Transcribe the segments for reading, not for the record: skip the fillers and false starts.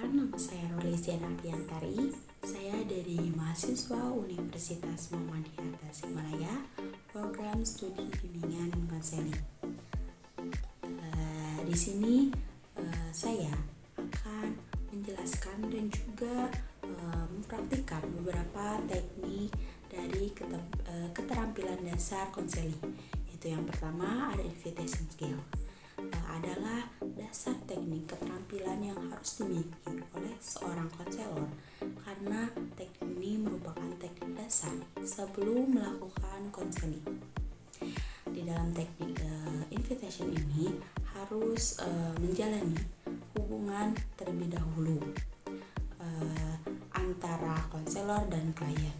Perkenalkan, nama saya Roleziana Apriantari. Saya dari mahasiswa Universitas Muhammadiyah Tasikmalaya, program studi bimbingan konseling. Di sini saya akan menjelaskan dan juga mempraktikkan beberapa teknik dari keterampilan dasar konseling. Yaitu yang pertama ada invitation skill. Adalah dasar teknik keterampilan yang harus dimiliki oleh seorang konselor, karena teknik ini merupakan teknik dasar sebelum melakukan konseling. Di dalam teknik invitation ini harus menjalani hubungan terlebih dahulu antara konselor dan klien.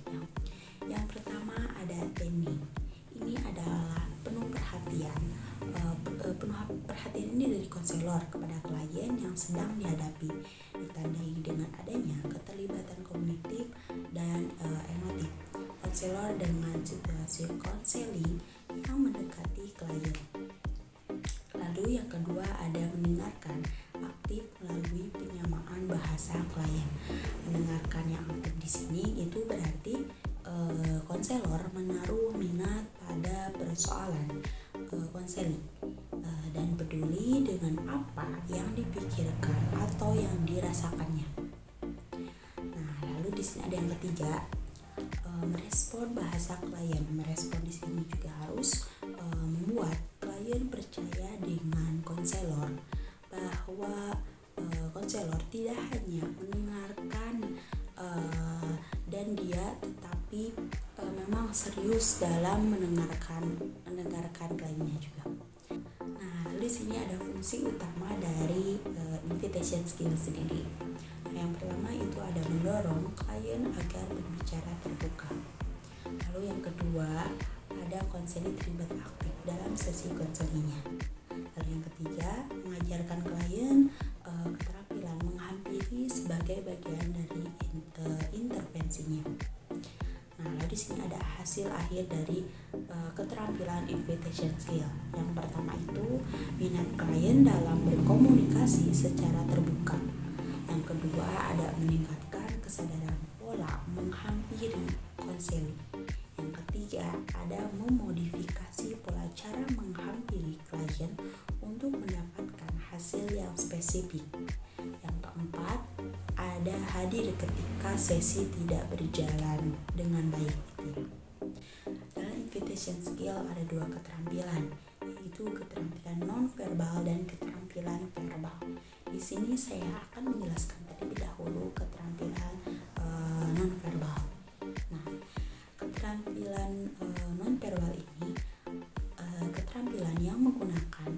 Yang pertama ada tending. Ini adalah penuh perhatian ini dari konselor kepada klien yang sedang dihadapi, ditandai dengan adanya keterlibatan kognitif dan emotif konselor dengan situasi konseling yang mendekati klien. Lalu yang kedua ada mendengarkan aktif melalui penyamaan bahasa klien. Mendengarkan yang aktif di sini itu berarti konselor menaruh minat pada persoalan konseling dan peduli dengan apa yang dipikirkan atau yang dirasakannya. Nah, lalu di sini ada yang ketiga, merespon bahasa klien. Merespon di sini juga harus membuat klien percaya dengan konselor, bahwa konselor tidak hanya mendengarkan dan dia tetapi memang serius dalam mendengarkan kliennya juga. Nah, di sini ada fungsi utama dari invitation skill sendiri. Yang pertama itu ada mendorong klien agar berbicara terbuka. Lalu yang kedua ada konseling terlibat aktif dalam sesi konselingnya. Lalu yang ketiga mengajarkan klien keterampilan menghampiri sebagai bagian dari intervensinya. Nah, lalu di sini ada hasil akhir dari keterampilan invitation skill. Yang pertama itu minat klien dalam berkomunikasi secara terbuka. Yang kedua ada meningkatkan kesadaran pola menghampiri konseling. Yang ketiga ada memodifikasi pola cara menghampiri klien untuk mendapatkan hasil yang spesifik. Yang keempat ada hadir ketika sesi tidak berjalan dengan baik. Dalam invitation skill ada dua keterampilan, yaitu keterampilan non-verbal dan keterampilan verbal. Di sini saya akan menjelaskan terlebih dahulu keterampilan non-verbal. Nah, keterampilan non-verbal ini keterampilan yang menggunakan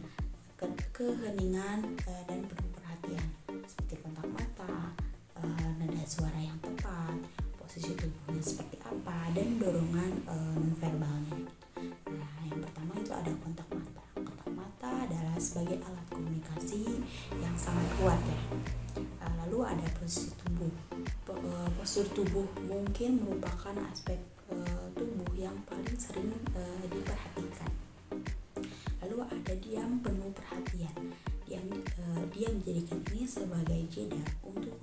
keheningan dan penuh perhatian, seperti kontak mata, nada suara yang tepat, posisi tubuhnya seperti apa, dan dorongan nonverbalnya. Nah, yang pertama itu ada kontak mata. Kontak mata adalah sebagai alat komunikasi yang sangat kuat ya. Lalu ada posisi tubuh. Postur tubuh mungkin merupakan aspek tubuh yang paling sering diperhatikan. Lalu ada diam penuh perhatian. Dia menjadikan ini sebagai jeda untuk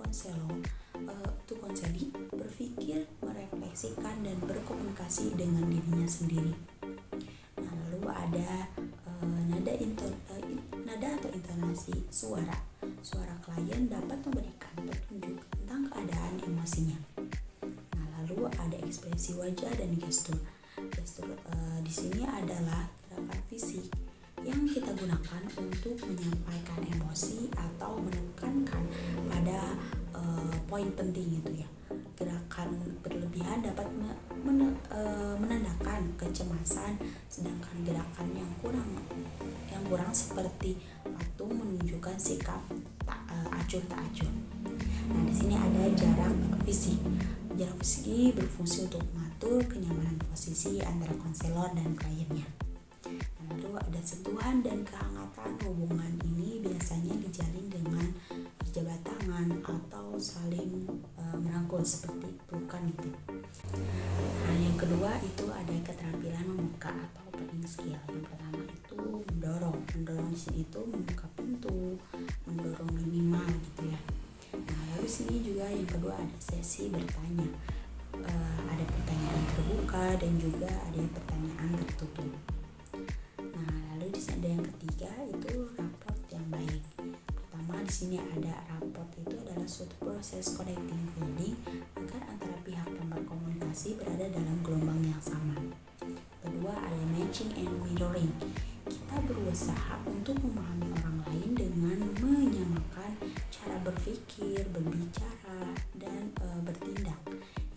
konseli berpikir, merefleksikan dan berkomunikasi dengan dirinya sendiri. Nah, lalu ada nada atau intonasi suara. Suara klien dapat memberikan petunjuk tentang keadaan emosinya. Nah, lalu ada ekspresi wajah dan gestur. Gestur di sini adalah gerakan fisik yang kita gunakan untuk menyampaikan emosi atau menekankan pada poin penting itu ya. Gerakan berlebihan dapat menandakan kecemasan, sedangkan gerakan yang kurang seperti patung menunjukkan sikap acuh tak acuh. Nah, di sini ada jarak fisik. Jarak fisik berfungsi untuk mengatur kenyamanan posisi antara konselor dan kliennya. Lalu ada sentuhan dan kehangatan. Hubungan ini biasanya dijalin dengan berjabat tangan atau saling merangkul seperti pelukan gitu. Nah, yang kedua itu ada keterampilan membuka atau opening skill. Yang pertama itu mendorong di sini itu membuka pintu, mendorong minimal gitu ya. Nah, lalu yang kedua ada sesi bertanya. Ada pertanyaan terbuka dan juga ada pertanyaan tertutup. Nah, lalu di sini ada yang ketiga itu raport yang baik. Pertama di sini ada raport itu adalah suatu proses connecting feeling agar antara pihak yang berkomunikasi berada dalam gelombang yang sama. Kedua ada matching and mirroring. Kita berusaha untuk memahami orang lain dengan menyamakan cara berpikir, berbicara, dan bertindak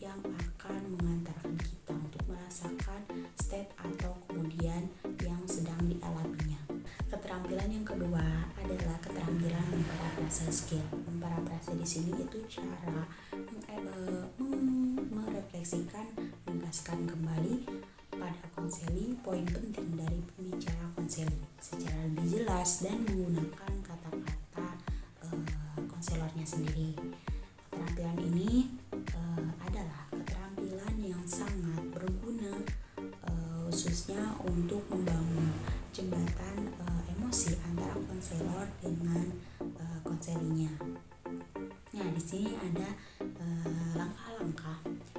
yang akan mengantarkan kita untuk merasakan state atau kemudian yang sedang dialaminya. Keterampilan yang kedua adalah keterampilan memparafrase skill. Memparafrase di sini itu cara merefleksikan, menegaskan kembali pada konseli poin penting dari pembicara konseli secara lebih jelas dan menggunakan kata-kata konselornya sendiri. Keterampilan ini adalah keterampilan yang sangat berguna khususnya untuk membangun jembatan emosi antara konselor dengan konselinya. Nah, di sini ada langkah-langkah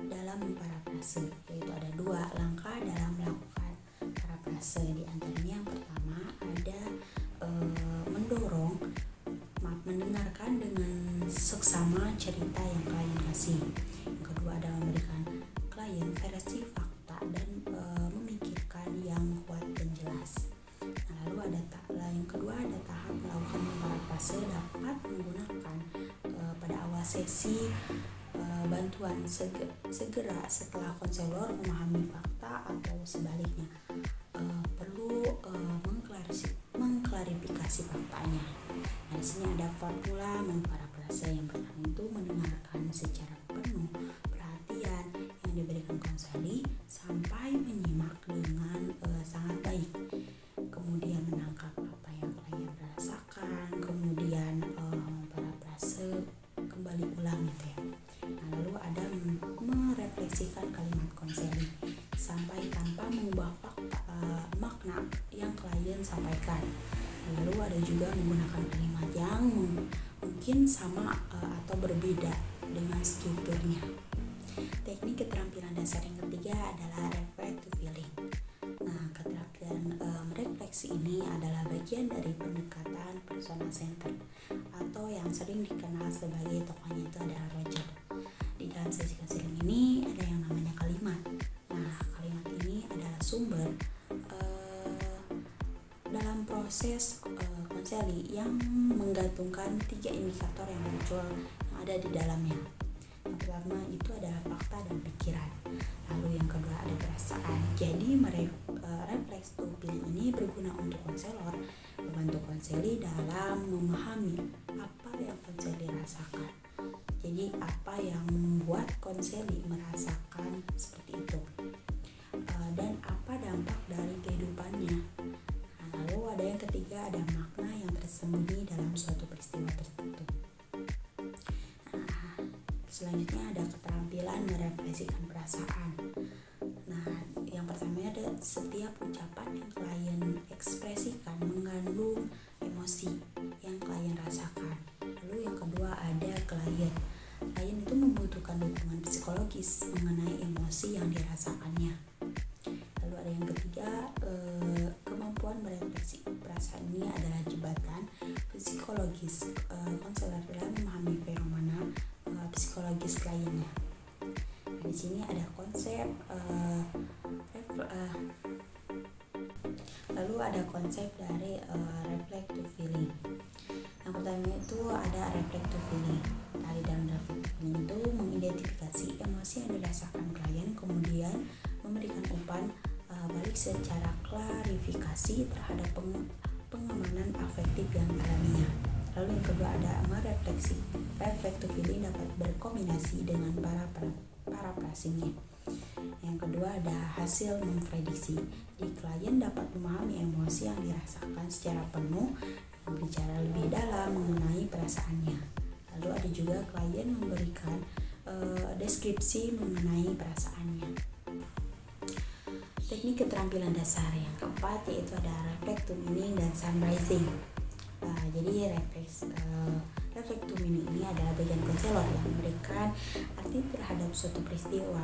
dalam memparafrase, yaitu ada 2 langkah dalam melakukan parafrase. Di antaranya yang pertama ada mendengarkan dengan seksama cerita yang klien kasih. Yang kedua ada memberikan klien versi fakta dan memikirkan yang kuat dan jelas. Nah, lalu yang kedua ada tahap melakukan parafrase dapat menggunakan pada awal sesi bantuan segera setelah konselor memahami fakta atau sebaliknya perlu mengklarifikasi faktanya. Nah, di sini ada formula memparafrase. Yang pertama itu mendengarkan secara penuh perhatian yang diberikan konseli sampai menyimak dengan sangat baik. Kemudian menangkap apa yang klien rasakan, kemudian memparafrase kembali ulang gitu ya. Nah, lalu ada merefleksikan kalimat konseli sampai tanpa mengubah makna yang klien sampaikan. Lalu ada juga menggunakan kalimat yang mungkin sama atau berbeda dengan strukturnya. Teknik keterampilan dasar yang ketiga adalah reflect to feeling. Nah, keterampilan merefleksi ini adalah bagian dari pendekatan personal center atau yang sering dikenal sebagai tokohnya itu adalah Roger. Di dalam sesi konseling ini ada yang namanya kalimat. Nah, kalimat ini adalah sumber dalam proses konseli yang menggantungkan 3 indikator yang muncul yang ada di dalamnya. Yang pertama itu adalah fakta dan pikiran. Lalu yang kedua ada perasaan. Jadi refleks to feeling ini berguna untuk konselor, membantu konseli dalam memahami apa yang konseli rasakan. Jadi apa yang membuat konseli merasakan seperti itu dan apa dampak dari kehidupannya. Nah, lalu ada yang ketiga ada makna yang tersembunyi dalam suatu peristiwa tertentu. Nah, selanjutnya ada keterampilan merefleksikan perasaan. Nah, yang pertama ada setiap ucapan yang klien ekspresikan mengandung emosi yang klien rasakan. Lalu yang kedua ada klien itu membutuhkan dukungan psikologis mengenai emosi yang dirasakannya. Lalu ada yang ketiga kemampuan merefleksi perasaan ini adalah jembatan psikologis konselor dalam memahami fenomena psikologis kliennya. Nah, di sini ada konsep lalu ada konsep dari reflect to feeling. Yang pertama itu ada reflect to feeling. Dari dalam reflect to feeling itu mengidentifikasi emosi yang dirasakan klien, kemudian memberikan umpan balik secara klarifikasi terhadap pengamanan afektif yang alaminya. Lalu yang kedua ada merefleksi. Reflect to feeling dapat berkombinasi dengan parafrasingnya. Yang kedua ada hasil memprediksi. Di klien dapat memahami emosi yang dirasakan secara penuh dan berbicara lebih dalam mengenai perasaannya. Lalu ada juga klien memberikan deskripsi mengenai perasaannya. Teknik keterampilan dasar yang keempat yaitu ada reflect to meaning dan summarizing. Jadi reflective meaning ini adalah bagian konselor yang memberikan arti terhadap suatu peristiwa,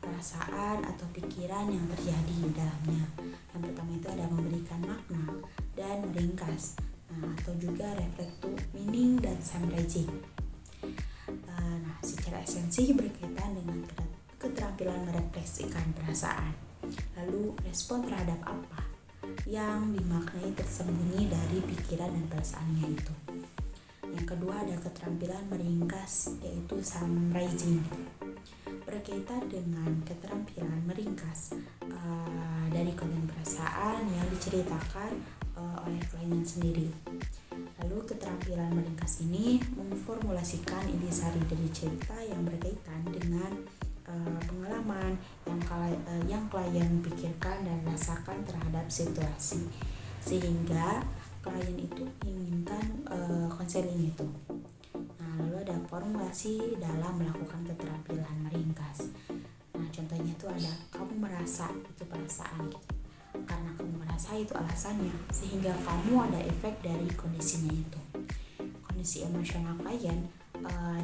perasaan atau pikiran yang terjadi di dalamnya. Yang pertama itu ada memberikan makna dan meringkas, atau juga reflective meaning dan summarizing. Nah, secara esensi berkaitan dengan keterampilan merefleksikan perasaan. Lalu respon terhadap apa yang dimaknai tersembunyi dari pikiran dan perasaannya itu. Yang kedua ada keterampilan meringkas, yaitu summarizing. Berkaitan dengan keterampilan meringkas dari konten perasaan yang diceritakan oleh klien sendiri. Lalu keterampilan meringkas ini memformulasikan intisari dari cerita yang berkaitan dengan pengalaman yang klien pikirkan dan rasakan terhadap situasi, sehingga klien itu menginginkan konseling itu. Nah, lalu ada formulasi dalam melakukan keterampilan meringkas. Nah, contohnya itu ada kamu merasa itu perasaan gitu. Karena kamu merasa itu alasannya, sehingga kamu ada efek dari kondisinya itu. Kondisi emosional klien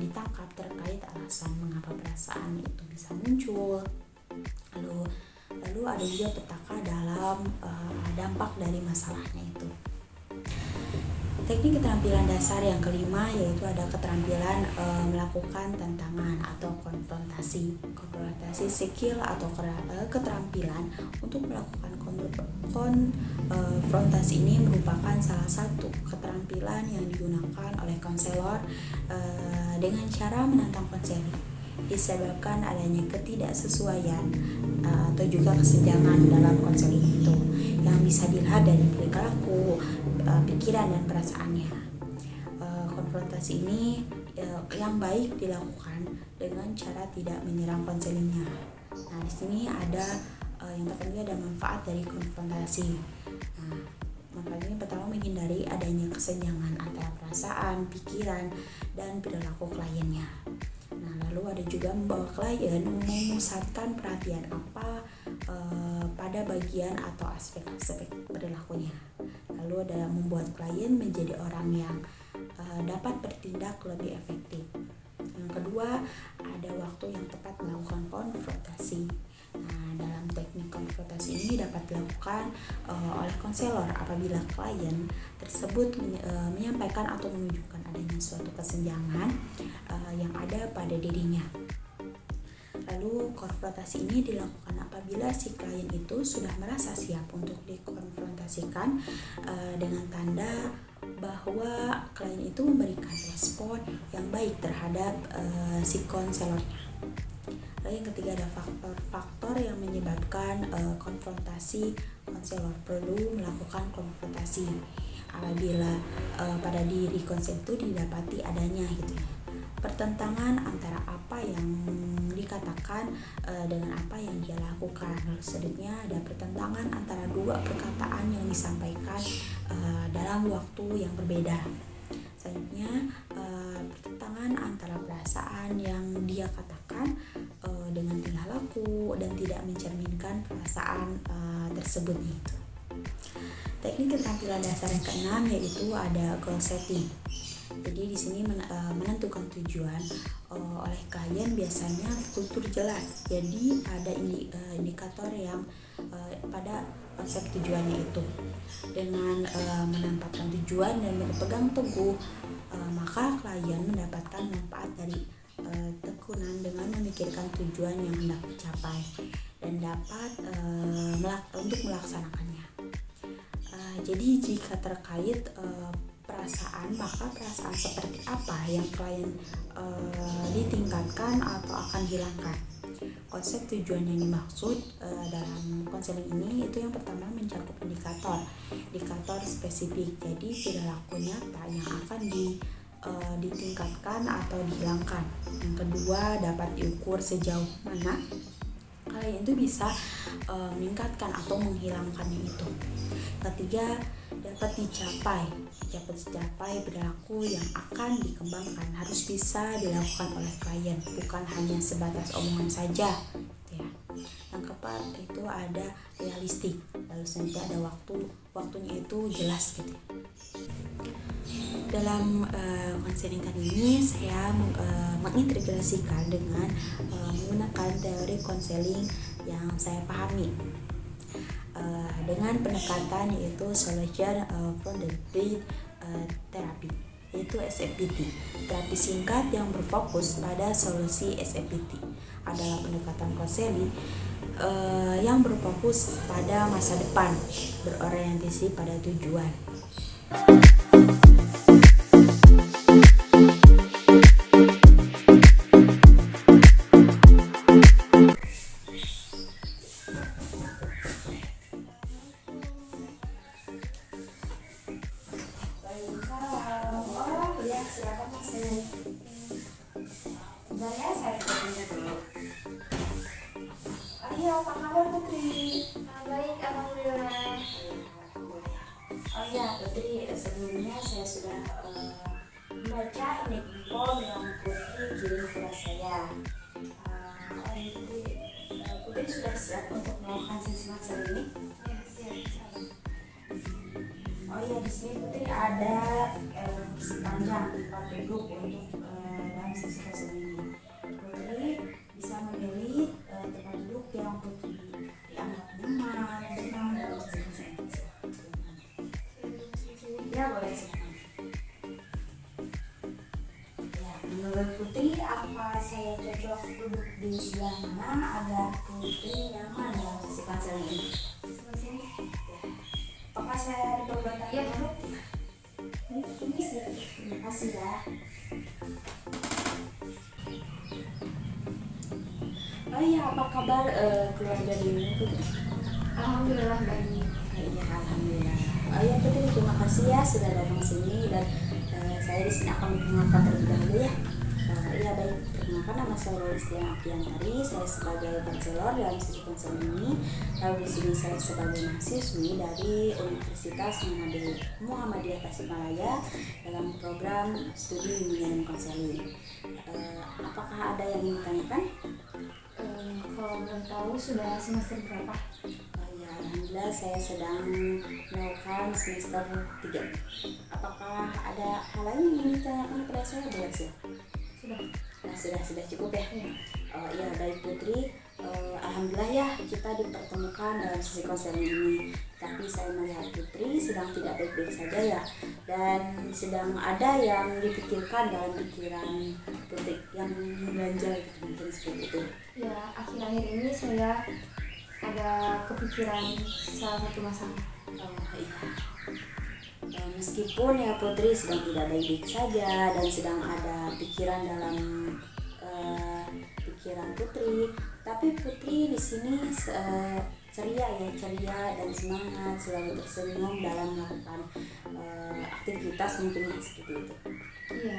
ditangkap terkait alasan mengapa perasaan itu bisa muncul. Lalu ada juga petaka dalam dampak dari masalahnya itu. Teknik keterampilan dasar yang kelima yaitu ada keterampilan melakukan tantangan atau konfrontasi. Konfrontasi skill atau keterampilan untuk melakukan konfrontasi ini merupakan salah satu keterampilan yang digunakan oleh konselor dengan cara menantang konseling disebabkan adanya ketidaksesuaian atau juga kesenjangan dalam konseling itu yang bisa dilihat dari perilaku, pikiran dan perasaannya. Konfrontasi ini yang baik dilakukan dengan cara tidak menyerang konselingnya. Nah, di sini ada yang pertama ada manfaat dari konfrontasi. Nah, manfaat ini pertama menghindari adanya kesenjangan antara perasaan, pikiran dan perilaku kliennya. Nah, lalu ada juga membawa klien memusatkan perhatian pada bagian atau aspek-aspek perilakunya. Lalu ada membuat klien menjadi orang yang dapat bertindak lebih efektif. Yang kedua, ada waktu yang tepat melakukan konfrontasi. Nah, dalam teknik konfrontasi ini dapat dilakukan oleh konselor apabila klien tersebut menyampaikan atau menunjukkan adanya suatu kesenjangan yang ada pada dirinya. Lalu konfrontasi ini dilakukan apabila si klien itu sudah merasa siap untuk dikonfrontasikan dengan tanda bahwa klien itu memberikan respon yang baik terhadap si konselornya. Lalu yang ketiga ada faktor-faktor yang menyebabkan konfrontasi. Konselor perlu melakukan konfrontasi apabila pada diri konselor itu didapati adanya gitu ya, pertentangan antara apa yang dikatakan dengan apa yang dia lakukan. Lalu selanjutnya ada pertentangan antara dua perkataan yang disampaikan dalam waktu yang berbeda. Selanjutnya pertentangan antara perasaan yang dia katakan dengan tingkah laku dan tidak mencerminkan perasaan tersebut gitu. Teknik keterampilan dasar yang keenam yaitu ada goal setting. Jadi di sini menentukan tujuan oleh klien biasanya kultur jelas. Jadi ada indikator yang pada konsep tujuannya itu. Dengan menempatkan tujuan dan berpegang teguh, maka klien mendapatkan manfaat dari tekunan dengan memikirkan tujuan yang hendak dicapai dan dapat untuk melaksanakannya. Jadi jika terkait perasaan, maka perasaan seperti apa yang klien ditingkatkan atau akan hilangkan. Konsep tujuan yang dimaksud dalam konseling ini itu yang pertama mencakup indikator spesifik. Jadi perilaku nyata yang akan ditingkatkan atau dihilangkan. Yang kedua dapat diukur sejauh mana klien itu bisa meningkatkan atau menghilangkannya itu. Ketiga dapat dicapai perilaku yang akan dikembangkan harus bisa dilakukan oleh klien, bukan hanya sebatas omongan saja gitu ya. Yang keempat itu ada realistik, lalu selanjutnya ada waktunya itu jelas gitu. dalam konseling kali ini saya mengintegrasikan dengan menggunakan teori konseling yang saya pahami dengan pendekatan yaitu solution founded therapy, yaitu SFPT. Terapi singkat yang berfokus pada solusi SFPT adalah pendekatan konseling yang berfokus pada masa depan, berorientasi pada tujuan. Silakan Mas. Sebenarnya saya tanya dulu. Iya, apa kabar Putri? Baik, alhamdulillah. Oh iya Putri, sebelumnya saya sudah membaca info yang Putri kirim kepada saya. Putri sudah siap untuk melakukan sesi konseling ini? Ya, siap. Oh iya, di sini Putri ada sepanjang 4 duduk untuk dalam sesi konseling ini. Putri bisa memilih tempat duduk yang Putri dianggap nyaman, tenang dalam sesi konseling. Ya, boleh silakan. Ya, menurut Putri, apa saya cocok duduk di sebelah mana agar Putri nyaman dalam sesi konseling ini? Sebelah sini. Apakah saya diperbolehkan Ya. duduk? Ini sih. Terima kasih ya. Oh iya, apa kabar keluarga di ini Putri? Alhamdulillah baik. Iya, alhamdulillah. Oh iya Putri, terima kasih ya sudah datang sini dan saya di sini akan memperkenalkan terlebih dahulu ya. Iya baik, perkenalkan nama saya Rolistia Apiantari. Saya sebagai konselor dalam sesi konseling ini. Lalu di sini saya sebagai mahasiswi dari Universitas Muhammadiyah Tasikmalaya dalam program studi bimbingan konseling. Apakah ada yang ingin ditanyakan? Kalau belum tahu sudah semester berapa? Alhamdulillah saya sedang melakukan semester 3. Apakah ada hal lain yang ingin ditanyakan kepada saya? Boleh sih. Sudah. Nah, sudah cukup ya. Ya. Ya baik Putri. Alhamdulillah ya kita dipertemukan dalam sesi konseling ini. Tapi saya melihat Putri sedang tidak baik-baik saja ya, dan sedang ada yang dipikirkan dalam pikiran Putri yang mengganjal gitu, mungkin seperti itu. Ya, akhir-akhir ini saya ada kepikiran salah satu masalah. Iya. Meskipun ya Putri sedang tidak baik-baik saja dan sedang ada pikiran dalam pikiran Putri, tapi Putri di sini ceria dan semangat, selalu tersenyum dalam melakukan aktivitas mungkin seperti itu. Iya.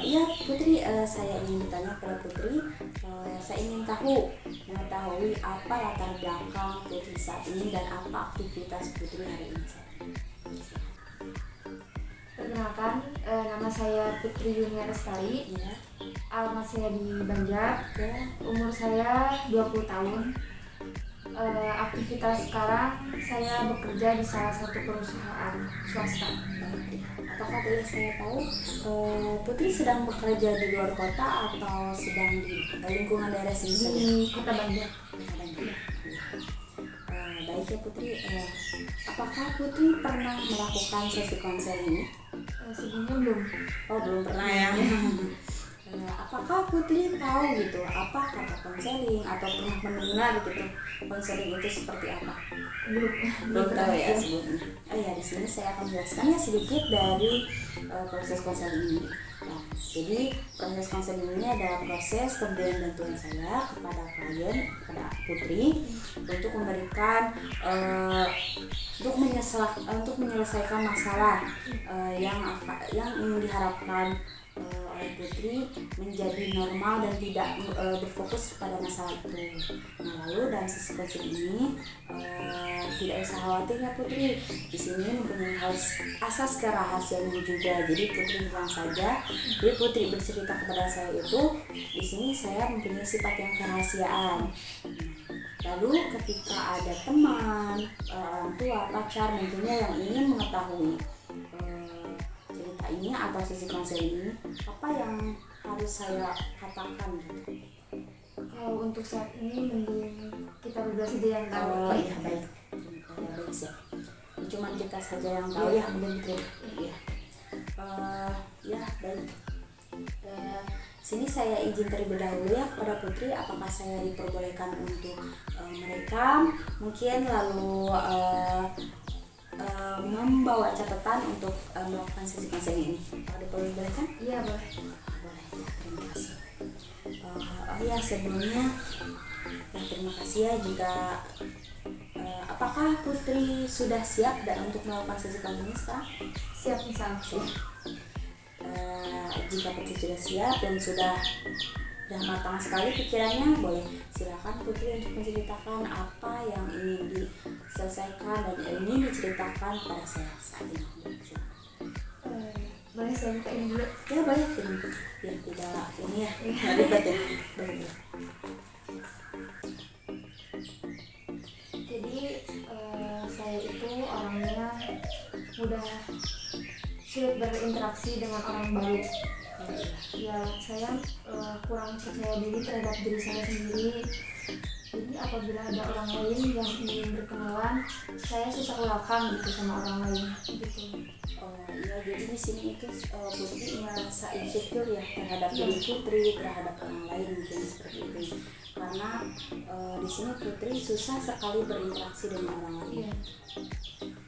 Iya Putri, saya ingin bertanya kepada Putri, saya ingin mengetahui apa latar belakang Putri saat ini dan apa aktivitas Putri hari ini saat ini. Perkenalkan, nama saya Putri Yunia Lestari. Ya. Alamat saya di Banjar. Ya. Umur saya 20 tahun. Aktivitas sekarang saya bekerja di salah satu perusahaan swasta. Apakah boleh saya tahu Putri sedang bekerja di luar kota atau sedang di lingkungan daerah sini saja? Di Kota Banjar. Baik ya Putri, apakah Putri pernah melakukan sesi konseling ini? Sebelumnya belum. Oh belum pernah ya. Apakah Putri tahu gitu apa kata konseling atau pernah mendengar gitu konseling itu seperti apa? Belum tahu ya sebelumnya. Oh ya, di sini saya akan menjelaskan ya sedikit dari proses konseling ini. Nah, jadi proses konseling ini adalah proses pemberian bantuan saya kepada klien, kepada Putri untuk memberikan untuk menyelesaikan masalah yang ingin diharapkan oleh Putri menjadi normal dan tidak berfokus pada masalah itu. Nah, lalu dalam sesi konseling ini tidak usah khawatir ya Putri. Di sini mempunyai asas kerahasiaan juga. Jadi Putri bilang saja. Jadi Putri bercerita kepada saya itu di sini saya mempunyai sifat yang kerahasiaan. Lalu ketika ada teman, orang tua, pacar tentunya yang ingin mengetahui ini atau sesi konseling ini, apa yang harus saya katakan gitu? Kalau untuk saat ini mending kita berdua saja yang tahu. Oh iya, baik. Baik sih. Cuman kita saja yang tahu ya, betul. Iya. Ya baik. Sini saya izin terlebih dahulu ya kepada Putri, apakah saya diperbolehkan untuk merekam mungkin, lalu membawa catatan untuk melakukan sesi konseling ini. Apakah diperbolehkan? Iya boleh. Boleh ya, terima kasih. Ya sebelumnya ya terima kasih ya jika apakah Putri sudah siap untuk melakukan sesi konseling sekarang? Siap misal. Jika Putri sudah siap dan sudah matang sekali pikirannya, boleh silakan Putri untuk menceritakan apa yang ingin diselesaikan dan ingin diceritakan pada saya saat ini. Boleh saya buka ini dulu? Ya boleh, biar tidak ini ya, nggak ribet ya. Boleh. Jadi saya itu orangnya mudah sulit berinteraksi dengan orang baru. Ya saya kurang percaya diri terhadap diri saya sendiri. Jadi apabila ada orang lain yang ingin berkenalan, saya susah welcome gitu sama orang lain gitu. Iya, jadi di sini itu Putri merasa insecure ya terhadap diri Putri, terhadap orang lain mungkin seperti itu. Karena di sini Putri susah sekali berinteraksi dengan orang lain. Iya.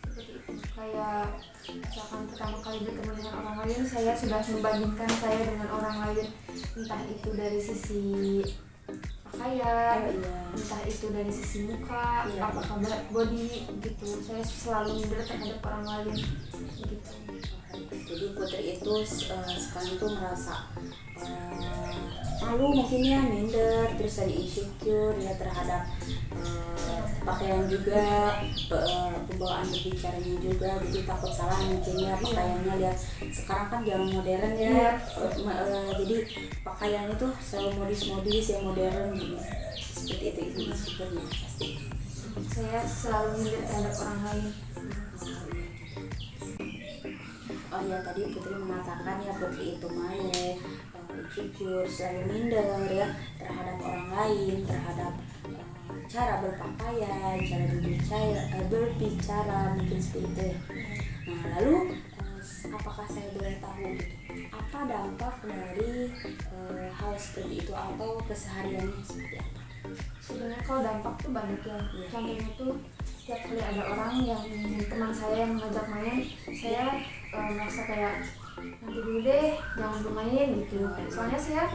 Seperti itu. Kayak misalkan pertama kali bertemu dengan orang lain, saya sudah membandingkan saya dengan orang lain, entah itu dari sisi pakaian, entah itu dari sisi muka, apakah berat body gitu. Saya selalu minder terhadap orang lain gitu. Jadi Putri itu sekarang itu merasa malu mungkin ya, minder, terus ada insecure ya terhadap pakaian juga, pembawaan berbicaranya juga, jadi takut salah mungkin ya pakaiannya. Lihat sekarang kan zaman modern ya, jadi pakaian itu selalu modis yang modern gitu. Seperti itu sebenarnya pasti. Saya selalu minder terhadap orang lain. Oh ya, tadi Putri mengatakan ya Putri itu malu, insecure, selalu minder ya terhadap orang lain, terhadap cara berpakaian, cara berbicara mungkin seperti itu ya. Nah lalu apakah saya boleh tahu gitu, apa dampak dari hal seperti itu atau kesehariannya seperti apa? Sebenarnya kalau dampak tuh banyak ya. Contohnya tuh setiap kali ada orang yang teman saya yang mengajak main, saya merasa kayak nanti dulu deh, jangan dulu main gitu. Soalnya saya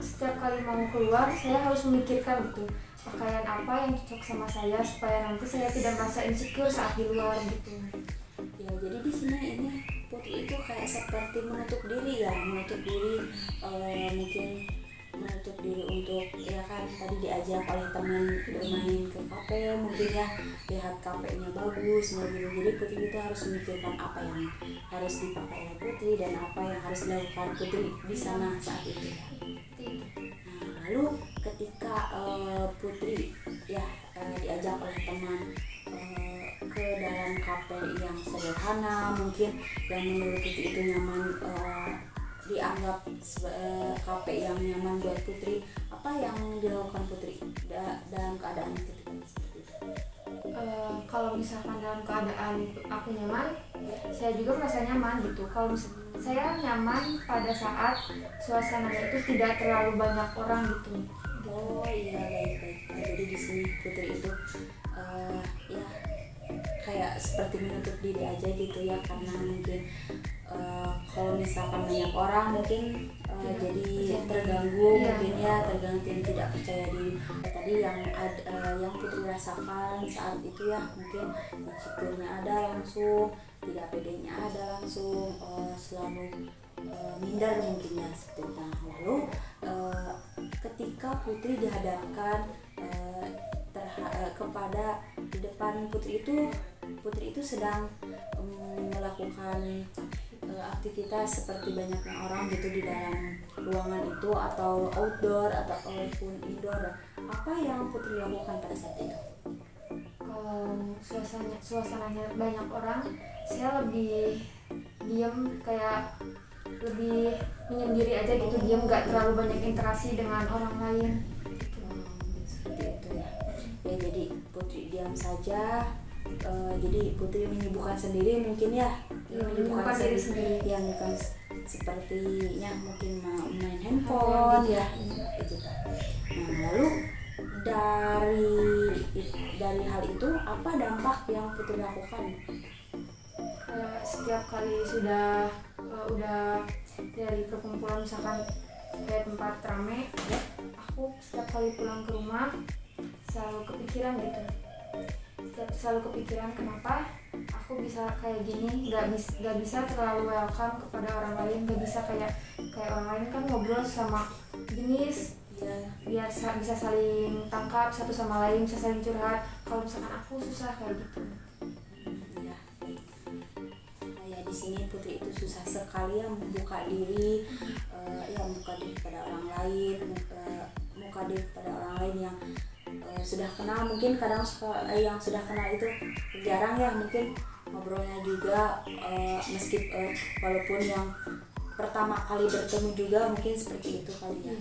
setiap kali mau keluar, saya harus memikirkan gitu pakaian apa yang cocok sama saya supaya nanti saya tidak merasa insecure saat di luar gitu. Ya jadi di sini ini Putri itu kayak seperti menutup diri ya, mungkin menutup diri untuk ya kan tadi diajak oleh teman bermain ke kafe mungkin ya, lihat kafenya bagus gitu. Jadi Putri itu harus memikirkan apa yang harus dipakai oleh Putri dan apa yang harus dilakukan Putri di sana saat itu. Nah lalu ketika Putri ya diajak oleh teman ke dalam kafe yang sederhana mungkin yang menurut Putri itu nyaman, dianggap kafe yang nyaman buat Putri, apa yang dilakukan Putri dalam keadaan ketika seperti itu? Kalau misalkan dalam keadaan aku nyaman, saya juga merasa nyaman gitu. Kalau saya nyaman pada saat suasananya itu tidak terlalu banyak orang gitu. Oh iya, baik. Jadi di sini Putri itu ya kayak seperti menutup diri aja gitu ya, karena mungkin kalau misalkan banyak orang mungkin jadi terganggu mungkin ya, terganggu dan tidak percaya diri. Tadi yang Putri rasakan saat itu ya mungkin insecure-nya ada langsung, tidak pedenya ada langsung, selalu minder mungkin ya seperti itu. Lalu ketika Putri dihadapkan kepada di depan Putri itu sedang melakukan aktivitas seperti banyaknya orang gitu di dalam ruangan itu atau outdoor ataupun indoor, apa yang Putri lakukan pada saat itu? Kalau suasananya banyak orang, saya lebih diam, kayak lebih menyendiri aja gitu, dia nggak terlalu banyak interaksi dengan orang lain. Seperti itu ya. Ya jadi Putri diam saja. Jadi Putri menyibukkan sendiri mungkin ya. Menyibukkan diri sendiri. Yang bukan sepertinya mungkin main handphone ya. Gitu. Nah lalu dari hal itu apa dampak yang Putri lakukan? Setiap kali sudah udah dari perkumpulan misalkan kayak tempat rame, aku setiap kali pulang ke rumah selalu kepikiran gitu. Selalu kepikiran kenapa aku bisa kayak gini, nggak bisa terlalu welcome kepada orang lain, nggak bisa kayak orang lain kan ngobrol sama jenis biar bisa saling tangkap satu sama lain, bisa saling curhat. Kalau misalkan aku susah kayak gitu. Di sini Putri itu susah sekali ya membuka diri, membuka diri kepada orang lain, membuka diri kepada orang lain yang sudah kenal. Mungkin kadang yang sudah kenal itu jarang ya mungkin ngobrolnya juga, walaupun yang pertama kali bertemu juga mungkin seperti itu kali ya.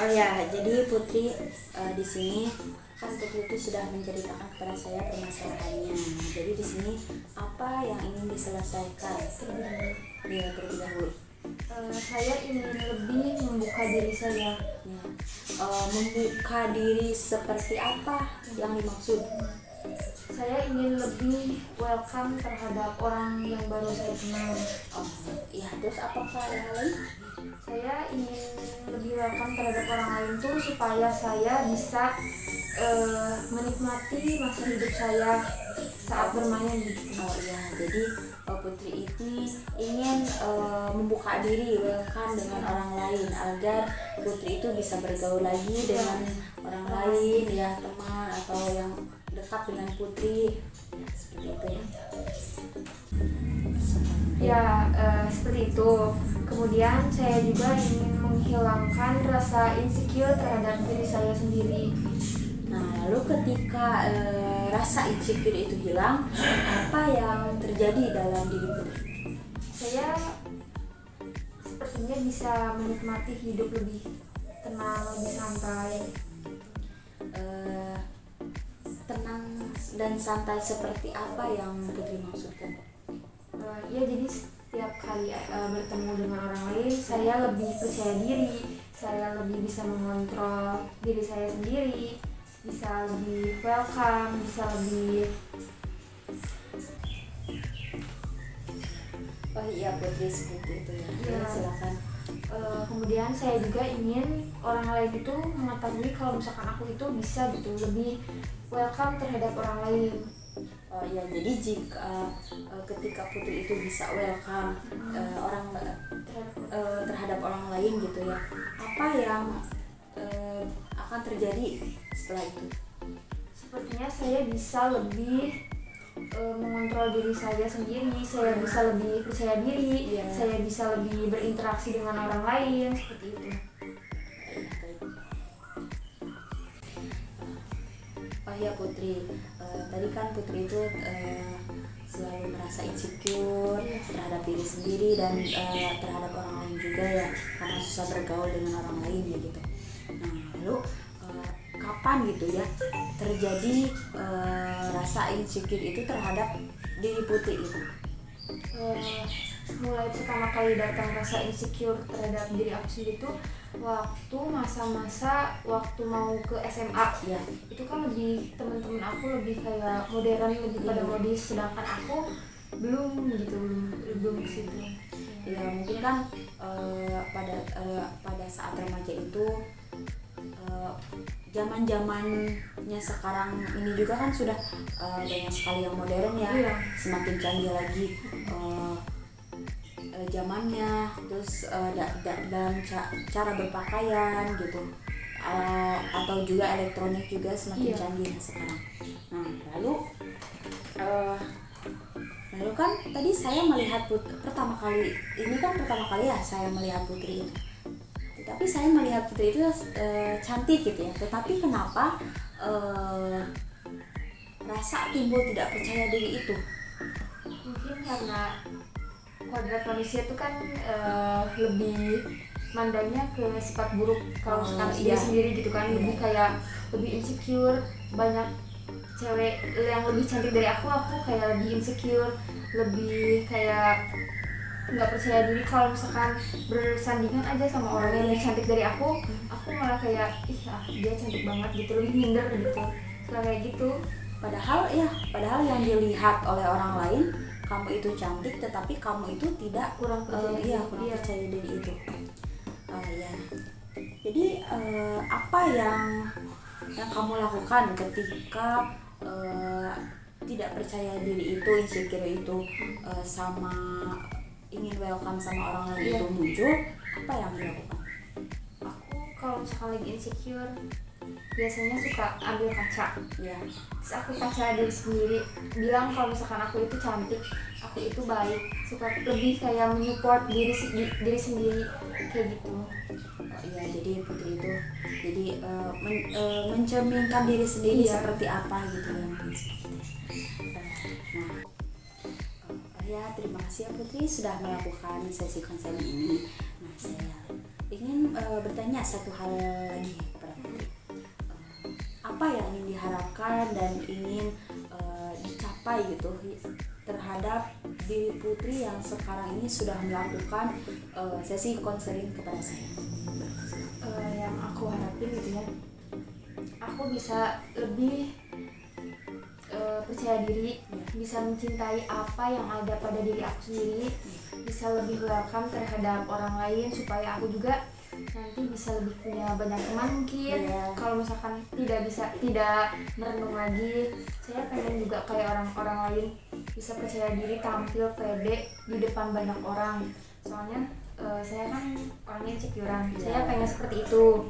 Oh ya, jadi Putri di sini kan Putri itu sudah menceritakan kepada saya permasalahannya. Jadi di sini apa yang ingin diselesaikan? Terlebih dahulu. Saya ingin lebih membuka diri saya. Membuka diri seperti apa yang dimaksud? Saya ingin lebih welcome terhadap orang yang baru saya kenal. Terus apakah yang lain? Saya ingin lebih welcome terhadap orang lain tuh supaya saya bisa menikmati masa hidup saya saat bermain gitu. Jadi Putri ini ingin membuka diri, welcome dengan orang lain agar Putri itu bisa bergaul lagi dengan orang lain ya, teman atau yang dekat dengan Putri seperti itu ya. Seperti itu. Kemudian saya juga ingin menghilangkan rasa insecure terhadap diri saya sendiri. Nah lalu ketika rasa insecure itu hilang, apa yang terjadi dalam diri Putri? Saya sepertinya bisa menikmati hidup lebih tenang, lebih santai. Tenang dan santai seperti apa yang Putri maksudkan? Jadi setiap kali bertemu dengan orang lain, saya lebih percaya diri, saya lebih bisa mengontrol diri saya sendiri, bisa lebih welcome, bisa lebih. Putri seperti itu ya. Silakan. Kemudian saya juga ingin orang lain itu mengetahui kalau misalkan aku itu bisa gitu lebih welcome terhadap orang lain. Jadi jika ketika Putri itu bisa welcome terhadap orang lain gitu ya, apa yang akan terjadi setelah itu? Sepertinya saya bisa lebih mengontrol diri saya sendiri, saya bisa lebih percaya diri, saya bisa lebih berinteraksi dengan orang lain seperti itu. Putri, tadi kan Putri itu selalu merasa insecure terhadap diri sendiri dan terhadap orang lain juga ya, karena susah bergaul dengan orang lain ya gitu. Nah lalu kapan gitu ya terjadi rasa insecure itu terhadap diri Putri itu? Mulai pertama kali datang rasa insecure terhadap diri aku sendiri itu waktu masa-masa waktu mau ke SMA ya. Itu kan lebih teman-teman aku lebih kayak modern, lebih pada modis, sedangkan aku belum ke situ. Ya mungkin kan pada saat remaja itu zaman-zamannya sekarang ini juga kan sudah banyak sekali yang modern ya. Semakin canggih lagi zamannya, terus dalam cara berpakaian gitu, atau juga elektronik juga semakin canggih sekarang. Nah lalu kan tadi saya melihat pertama kali ya saya melihat Putri itu, tapi saya melihat Putri itu cantik gitu ya, tetapi kenapa rasa timbul tidak percaya diri itu? Mungkin karena kodrat manusia itu kan lebih mandangnya ke sifat buruk kalau misalkan dia sendiri gitu kan, lebih kayak lebih insecure. Banyak cewek yang lebih cantik dari aku kayak lebih insecure, lebih kayak nggak percaya diri kalau misalkan bersandingan aja sama orang yang lebih cantik dari aku malah kayak dia cantik banget gitu, lebih minder gitu, kayak gitu. Padahal yang dilihat oleh orang lain kamu itu cantik, tetapi kamu itu tidak kurang percaya percaya diri itu. Ya. Jadi apa yang kamu lakukan ketika tidak percaya diri itu, insecure itu sama ingin welcome sama orang lain itu muncul, apa yang dilakukan? Aku kalau misalkan lagi insecure biasanya suka ambil kaca, terus aku kaca diri sendiri, bilang kalau misalkan aku itu cantik, aku itu baik, suka lebih kayak menyupport diri sendiri kayak gitu. Jadi Putri itu mencerminkan diri sendiri seperti apa gitu ya. Terima kasih ya Putri sudah melakukan sesi konseling ini. Nah, saya ingin bertanya satu hal lagi kepada Putri. Apa yang ingin diharapkan dan ingin dicapai gitu terhadap diri Putri yang sekarang ini sudah melakukan sesi konseling kepada saya? Yang aku harapin gitu ya, aku bisa lebih percaya diri, bisa mencintai apa yang ada pada diri aku sendiri, bisa lebih welcome terhadap orang lain, supaya aku juga nanti bisa lebih punya banyak teman mungkin. Kalau misalkan tidak merenung lagi, saya pengen juga kayak orang-orang lain, bisa percaya diri, tampil pede di depan banyak orang. Soalnya saya kan orangnya insecurean, saya pengen seperti itu.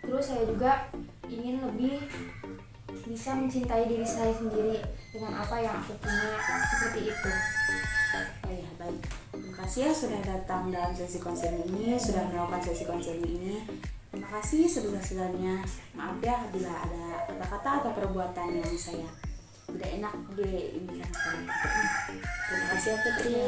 Terus saya juga ingin lebih bisa mencintai diri saya sendiri dengan apa yang aku punya, seperti itu. Baik. Terima kasih ya sudah datang dalam sesi konseling ini, sudah melakukan sesi konseling ini. Terima kasih sebesar-besarnya. Maaf ya bila ada kata-kata atau perbuatan yang saya tidak enak di ini. Terima kasih ya Putri.